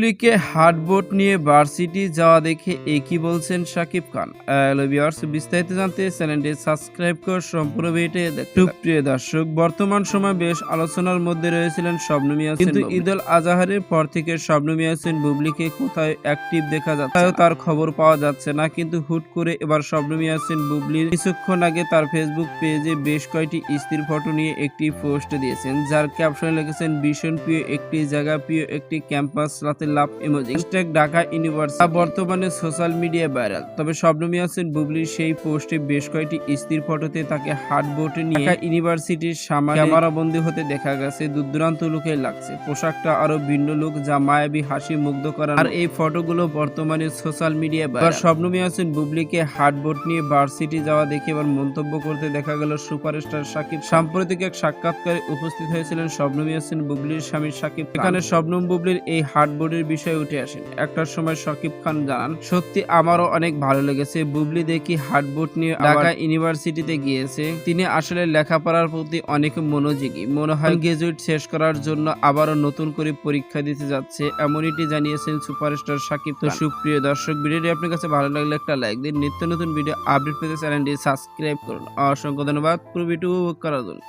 বুবলিকে হার্ডবোট নিয়ে ভার্সিটি যাওয়া দেখে একই বলছেন শাকিব খান। হ্যালো ভিউয়ার্স, বিস্তারিত জানতে চ্যানেলটি সাবস্ক্রাইব করে সম্পূর্ণ ভিডিওটি দেখুন। প্রিয় দর্শক, বর্তমান সময় বেশ আলোচনার মধ্যে রয়েছিলেন শবনম ইয়াসিন, কিন্তু ঈদুল আজহারের পর থেকে শবনম ইয়াসিন বুবলিকে কোথায় অ্যাক্টিভ দেখা যাচ্ছে, তার খবর পাওয়া যাচ্ছে না। কিন্তু হুট করে এবার শবনম ইয়াসিন বুবলির কিছুক্ষণ আগে তার ফেসবুক পেজে বেশ কয়েকটি স্ত্রীর ফটো নিয়ে একটি পোস্ট দিয়েছেন, যার ক্যাপশনে লিখেছেন ভীষণ প্রিয় একটি জায়গা, প্রিয় একটি ক্যাম্পাস, রাতে লাভ ইমোজি, ঢাকা ইউনিভার্সিটি। বর্তমানে সোশ্যাল মিডিয়ায় ভাইরাল। তবে শবনম ইয়াসিন বুবলির সেই পোস্টে বেশ কয়েকটি স্ত্রীর ফটোতে তাকে হার্ডবোটে নিয়ে ঢাকা ইউনিভার্সিটির সামনে ক্যামেরাবন্দি হতে দেখা গেছে। দূরদূরান্ত লুকে লাগছে, পোশাকটা আরো ভিন্ন লুক, যা মায়াবী হাসি মুগ্ধ করার। আর এই ফটোগুলো বর্তমানে সোশ্যাল মিডিয়ায় ভাইরাল। শবনম ইয়াসিন বুবলিকে হার্ডবোট নিয়ে ভার্সিটি যাওয়া দেখে এবার মন্তব্য করতে দেখা গেল সুপারস্টার শাকিব। সাম্প্রতিক এক সাক্ষাৎকারে উপস্থিত হয়েছিলেন শবনম ইয়াসিন বুবলির স্বামী শাকিব। এখানে শবনম বুবলির এই হার্ডবোর্ডের বিষয়ে উঠে আসেন। একটার সময় শাকিব খান জানান, সত্যি আমারও অনেক ভালো লেগেছে। বুবলি দেখি হার্ডবোর্ড নিয়ে ঢাকা ইউনিভার্সিটিতে গিয়েছে। তিনি আসলে লেখাপড়ার প্রতি অনেক মনোযোগী, মনে হয় গ্রাজুয়েট শেষ করার জন্য আবারও নতুন করে পরীক্ষা দিতে যাচ্ছে, এমনটি জানিয়েছেন সুপারস্টার শাকিব। তো সুপ্রিয় দর্শক, ভিডিওটি আপনার কাছে ভালো লাগলে একটা লাইক দিন। নিত্য নতুন ভিডিও আপডেট পেতে চ্যানেলটি সাবস্ক্রাইব করুন। অসংখ্য ধন্যবাদ পুরো ভিডিও উপভোগ করার জন্য।